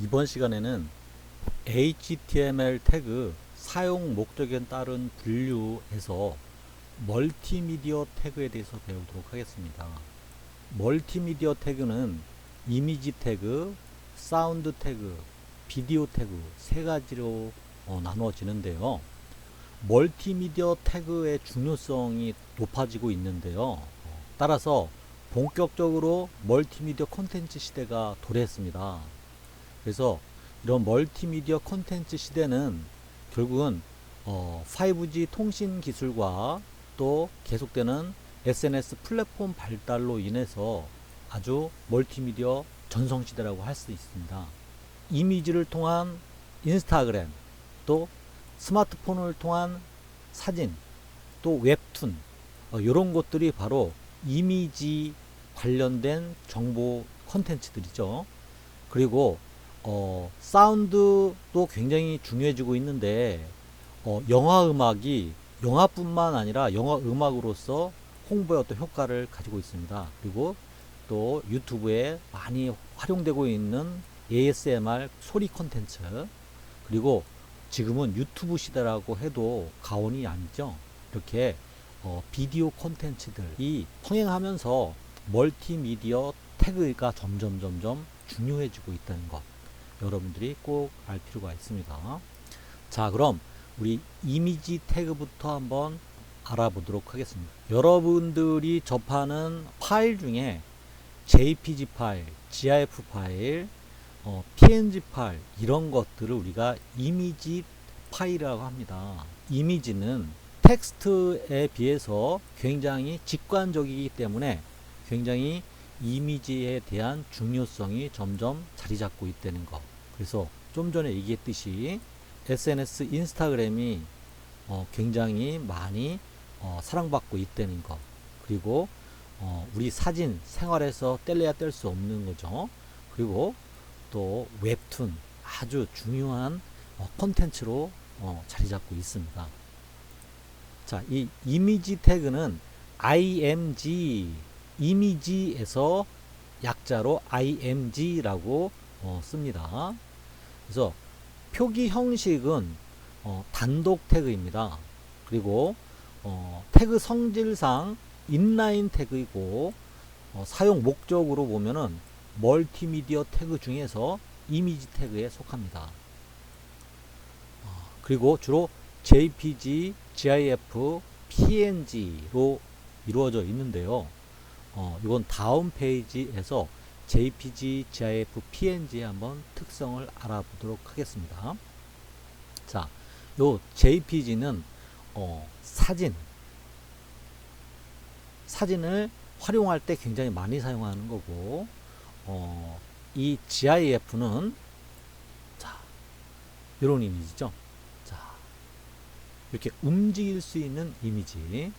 이번 시간에는 HTML 태그 사용 목적에 따른 분류에서 멀티미디어 태그에 대해서 배우도록 하겠습니다. 멀티미디어 태그는 이미지 태그, 사운드 태그, 비디오 태그 세 가지로 나누어지는데요. 멀티미디어 태그의 중요성이 높아지고 있는데요. 따라서 본격적으로 멀티미디어 콘텐츠 시대가 도래했습니다. 그래서 이런 멀티미디어 콘텐츠 시대는 결국은 5G 통신 기술과 또 계속되는 SNS 플랫폼 발달로 인해서 아주 멀티미디어 전성시대라고 할 수 있습니다. 이미지를 통한 인스타그램, 또 스마트폰을 통한 사진, 또 웹툰, 이런 것들이 바로 이미지 관련된 정보 콘텐츠들이죠. 그리고 사운드도 굉장히 중요해지고 있는데 영화 음악이 영화뿐만 아니라 영화 음악으로서 홍보의 어떤 효과를 가지고 있습니다. 그리고 또 유튜브에 많이 활용되고 있는 ASMR 소리 콘텐츠, 그리고 지금은 유튜브 시대라고 해도 과언이 아니죠. 이렇게 비디오 콘텐츠들이 통행하면서 멀티미디어 태그가 점점 중요해지고 있다는 것, 여러분들이 꼭 알 필요가 있습니다. 자, 그럼 우리 이미지 태그부터 한번 알아보도록 하겠습니다. 여러분들이 접하는 파일 중에 JPG 파일, GIF 파일, PNG 파일, 이런 것들을 우리가 이미지 파일이라고 합니다. 이미지는 텍스트에 비해서 굉장히 직관적이기 때문에 굉장히 이미지에 대한 중요성이 점점 자리 잡고 있다는 것. 그래서 좀 전에 얘기했듯이 SNS 인스타그램이 굉장히 많이 사랑받고 있다는 것. 그리고 우리 사진 생활에서 뗄래야 뗄 수 없는 거죠. 그리고 또 웹툰, 아주 중요한 콘텐츠로 자리 잡고 있습니다. 자, 이 이미지 태그는 IMG, 이미지에서 약자로 IMG라고 씁니다. 그래서 표기 형식은 단독 태그입니다. 그리고 태그 성질상 인라인 태그이고, 사용 목적으로 보면은 멀티미디어 태그 중에서 이미지 태그에 속합니다. 그리고 주로 JPG, GIF, PNG로 이루어져 있는데요. 이건 다음 페이지에서 JPG, GIF, PNG의 한번 특성을 알아보도록 하겠습니다. 자, 요 JPG는 사진을 활용할 때 굉장히 많이 사용하는 거고, 이 GIF는 자, 이런 이미지죠. 자, 이렇게 움직일 수 있는 이미지.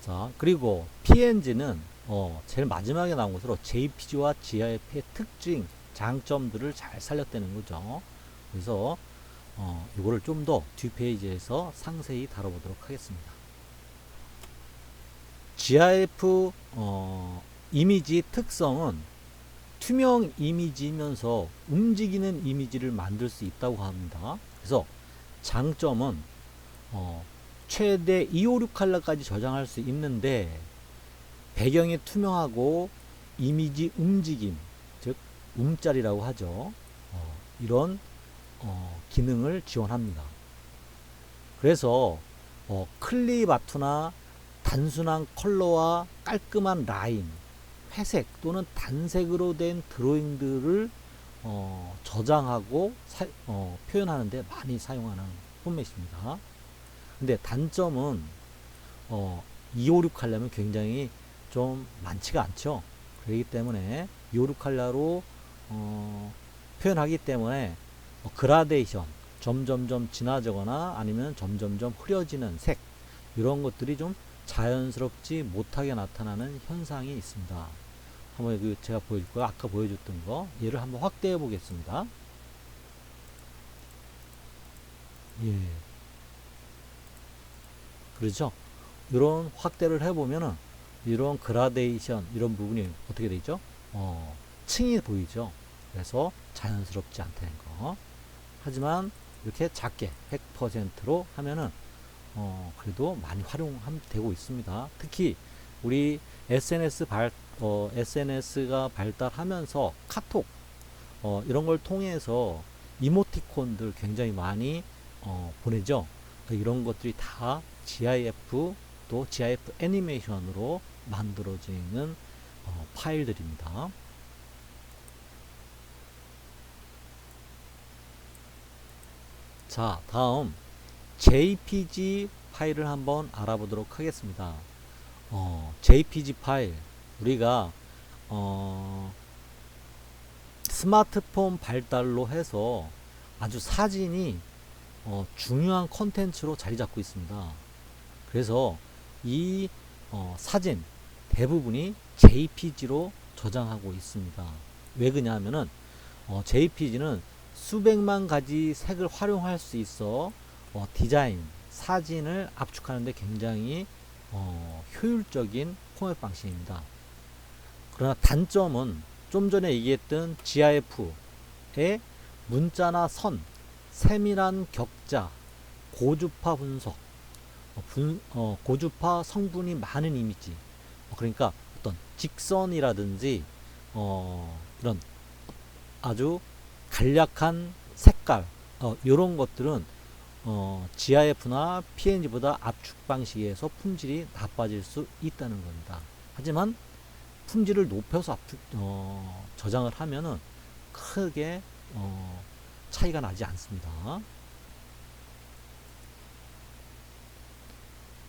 자, 그리고 PNG는 제일 마지막에 나온 것으로 JPG와 GIF의 특징, 장점들을 잘 살렸다는 거죠. 그래서 이거를 좀 더 뒷페이지에서 상세히 다뤄보도록 하겠습니다. GIF 이미지 특성은 투명 이미지이면서 움직이는 이미지를 만들 수 있다고 합니다. 그래서 장점은 최대 256 컬러까지 저장할 수 있는데, 배경이 투명하고 이미지 움직임, 즉 움짤이라고 하죠. 이런 기능을 지원합니다. 그래서 클립 아트나 단순한 컬러와 깔끔한 라인, 회색 또는 단색으로 된 드로잉들을 저장하고 표현하는 데 많이 사용하는 포맷입니다. 근데 단점은 256 하려면 굉장히 좀 많지가 않죠. 그렇기 때문에 256 할라로 표현하기 때문에 그라데이션, 점점점 진화되거나 아니면 점점점 흐려지는 색, 이런 것들이 좀 자연스럽지 못하게 나타나는 현상이 있습니다. 한번 제가 보여줄 거예요. 아까 보여줬던 거 얘를 한번 확대해 보겠습니다. 예, 그렇죠. 이런 확대를 해보면은 이런 그라데이션 이런 부분이 어떻게 되죠? 층이 보이죠. 그래서 자연스럽지 않다는 거. 하지만 이렇게 작게 100%로 하면은 그래도 많이 활용되고 있습니다. 특히 우리 SNS가 발달하면서 카톡 이런 걸 통해서 이모티콘들 굉장히 많이 보내죠. 이런 것들이 다 GIF 또 GIF 애니메이션으로 만들어지는 파일들입니다. 자, 다음 JPG 파일을 한번 알아보도록 하겠습니다. JPG 파일 우리가 스마트폰 발달로 해서 아주 사진이 중요한 컨텐츠로 자리 잡고 있습니다. 그래서 이 사진 대부분이 JPG로 저장하고 있습니다. 왜 그러냐 하면은 JPG는 수백만 가지 색을 활용할 수 있어 디자인, 사진을 압축하는데 굉장히 효율적인 포맷 방식입니다. 그러나 단점은 좀 전에 얘기했던 GIF의 문자나 선, 세밀한 격자, 고주파 분석, 고주파 성분이 많은 이미지, 그러니까 어떤 직선이라든지 이런 아주 간략한 색깔 이런 것들은 GIF나 PNG보다 압축 방식에서 품질이 나빠질 수 있다는 겁니다. 하지만 품질을 높여서 저장을 하면은 크게 차이가 나지 않습니다.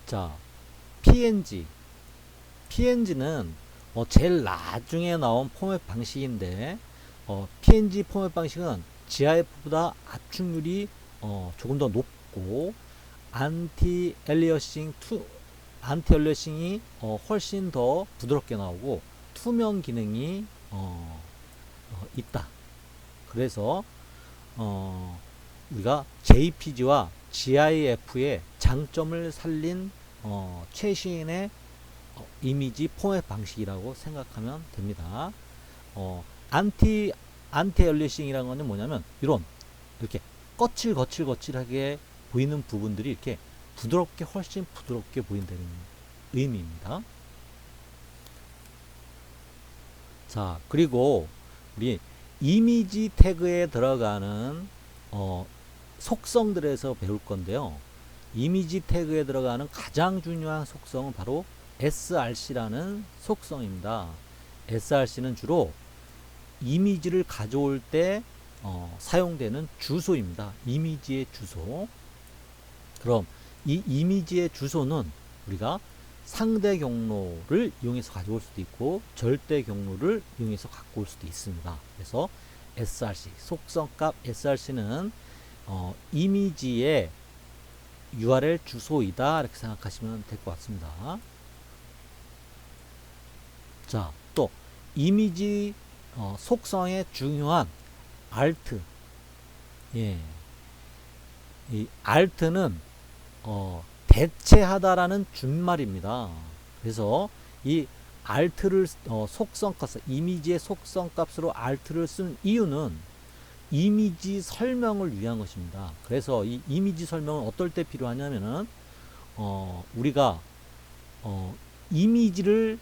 자, PNG는 제일 나중에 나온 포맷 방식인데 PNG 포맷 방식은 GIF보다 압축률이 조금 더 높고 안티 엘리어싱이 훨씬 더 부드럽게 나오고 투명 기능이 있다. 그래서 우리가 JPG와 GIF의 장점을 살린 최신의 이미지 포맷 방식이라고 생각하면 됩니다. 안티 엘리싱이라는 것은 뭐냐면 이렇게 거칠거칠하게 보이는 부분들이 이렇게 훨씬 부드럽게 보인다는 의미입니다. 자, 그리고 우리 이미지 태그에 들어가는 속성들에서 배울 건데요. 이미지 태그에 들어가는 가장 중요한 속성은 바로 src라는 속성입니다. src는 주로 이미지를 가져올 때 사용되는 주소입니다. 이미지의 주소. 그럼 이 이미지의 주소는 우리가 상대 경로를 이용해서 가져올 수도 있고 절대 경로를 이용해서 갖고 올 수도 있습니다. 그래서 src 속성값 src는 이미지의 URL 주소이다 이렇게 생각하시면 될 것 같습니다. 자, 또 이미지 속성에 중요한 alt, 이 alt는 대체하다라는 준말입니다. 그래서 이 alt를 속성값, 이미지의 속성값으로 alt를 쓴 이유는 이미지 설명을 위한 것입니다. 그래서 이 이미지 설명은 어떨 때 필요하냐면은 우리가 이미지를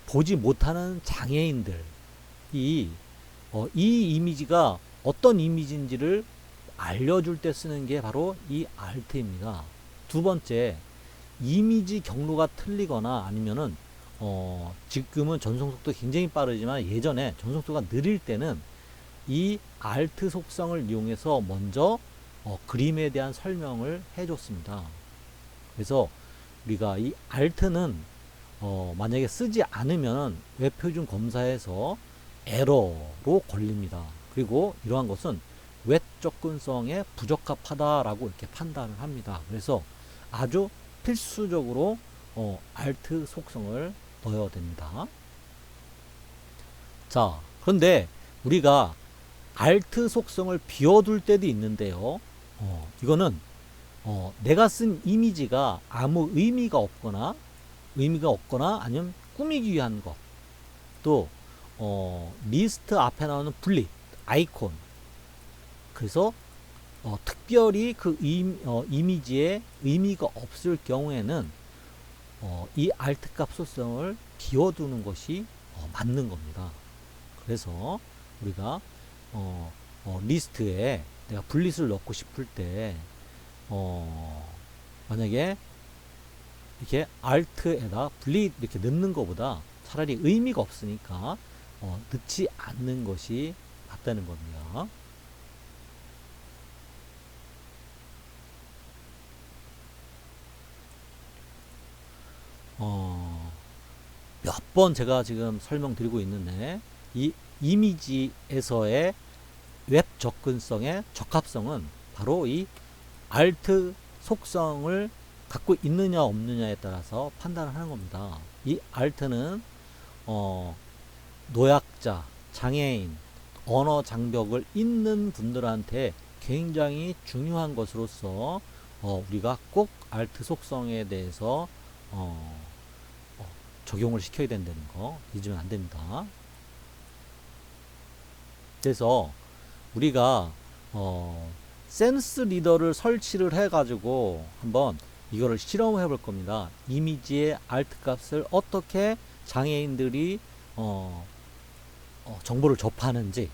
보지 못하는 장애인들이 이 이미지가 어떤 이미지인지를 알려줄 때 쓰는 게 바로 이 alt입니다. 두 번째, 이미지 경로가 틀리거나 아니면은 지금은 전송속도 굉장히 빠르지만 예전에 전송속도가 느릴 때는 이 alt 속성을 이용해서 먼저 그림에 대한 설명을 해줬습니다. 그래서 우리가 이 alt는 만약에 쓰지 않으면 웹표준 검사에서 에러로 걸립니다. 그리고 이러한 것은 웹 접근성에 부적합하다라고 이렇게 판단을 합니다. 그래서 아주 필수적으로 alt 속성을 넣어야 됩니다. 자, 그런데 우리가 alt 속성을 비워둘 때도 있는데요. 이거는 내가 쓴 이미지가 아무 의미가 없거나 의미가 없거나 아니면 꾸미기 위한 것. 또 리스트 앞에 나오는 분리 아이콘. 그래서 특별히 그 이미지에 의미가 없을 경우에는 이 alt 값 소성을 비워두는 것이 맞는 겁니다. 그래서 우리가 리스트에 내가 분리수를 넣고 싶을 때 만약에 이렇게 alt에다 분리 이렇게 넣는 것보다 차라리 의미가 없으니까 넣지 않는 것이 맞다는 겁니다. 몇 번 제가 지금 설명드리고 있는데 이 이미지에서의 웹 접근성의 적합성은 바로 이 alt 속성을 갖고 있느냐 없느냐에 따라서 판단을 하는 겁니다. 이 alt는 노약자, 장애인, 언어 장벽을 있는 분들한테 굉장히 중요한 것으로서 우리가 꼭 alt 속성에 대해서 적용을 시켜야 된다는 거 잊으면 안 됩니다. 그래서 우리가 센스 리더를 설치를 해가지고 한번 이거를 실험해 볼 겁니다. 이미지의 alt 값을 어떻게 장애인들이 정보를 접하는지.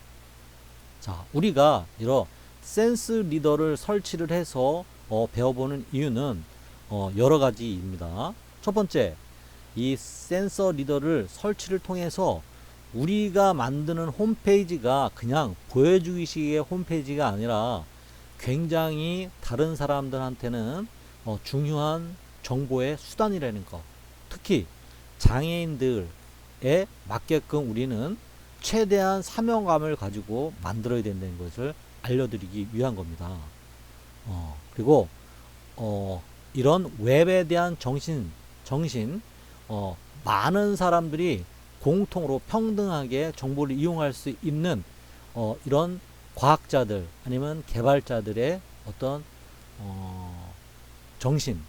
자, 우리가 이런 센스 리더를 설치를 해서 배워보는 이유는 여러 가지입니다. 첫 번째, 이 센서 리더를 설치를 통해서 우리가 만드는 홈페이지가 그냥 보여주기식의 홈페이지가 아니라 굉장히 다른 사람들한테는 중요한 정보의 수단이라는 것. 특히 장애인들에 맞게끔 우리는 최대한 사명감을 가지고 만들어야 된다는 것을 알려드리기 위한 겁니다. 그리고 이런 웹에 대한 정신 많은 사람들이 공통으로 평등하게 정보를 이용할 수 있는 이런 과학자들 아니면 개발자들의 어떤 정신,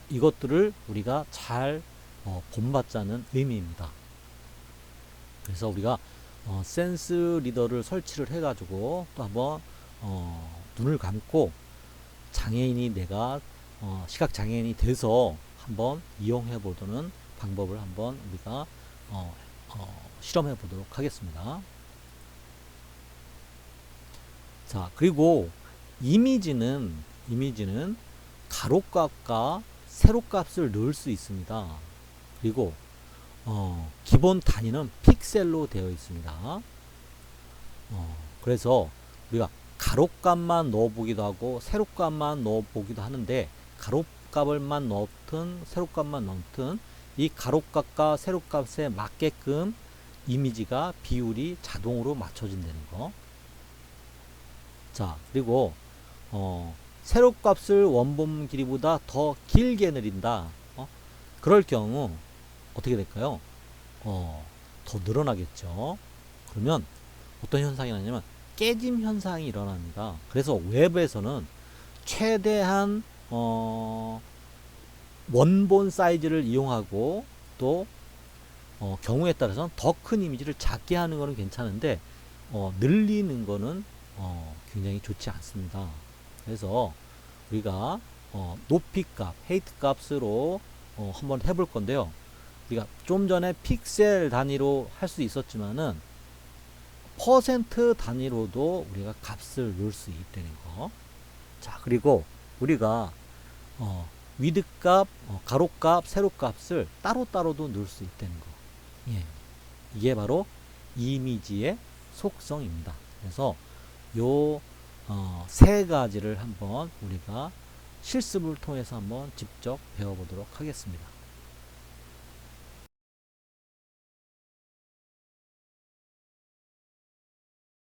이것들을 우리가 잘 본받자는 의미입니다. 그래서 우리가 센스 리더를 설치를 해가지고 또 한번 눈을 감고 장애인이 내가 시각 장애인이 돼서 한번 이용해 보도록 방법을 한번 우리가 실험해 보도록 하겠습니다. 자, 그리고 이미지는 가로값과 세로값을 넣을 수 있습니다. 그리고 기본 단위는 픽셀로 되어 있습니다. 그래서 우리가 가로값만 넣어보기도 하고 세로값만 넣어보기도 하는데 가로값을만 넣든 세로값만 넣든 이 가로값과 세로값에 맞게끔 이미지가 비율이 자동으로 맞춰진다는 거. 자, 그리고 세로값을 원본 길이보다 더 길게 내린다. 그럴 경우 어떻게 될까요? 더 늘어나겠죠. 그러면 어떤 현상이 나냐면 깨짐 현상이 일어납니다. 그래서 웹에서는 최대한 원본 사이즈를 이용하고 또 경우에 따라서는 더 큰 이미지를 작게 하는 거는 괜찮은데 늘리는 거는 굉장히 좋지 않습니다. 그래서 우리가 높이값, 헤이트 값으로 한번 해볼 건데요. 우리가 좀 전에 픽셀 단위로 할 수 있었지만은 퍼센트 단위로도 우리가 값을 넣을 수 있다는 거. 자, 그리고 우리가 위드 값, 가로 값, 세로 값을 따로따로도 넣을 수 있다는 거. 예. 이게 바로 이미지의 속성입니다. 그래서 요 세 가지를 한번 우리가 실습을 통해서 한번 직접 배워보도록 하겠습니다.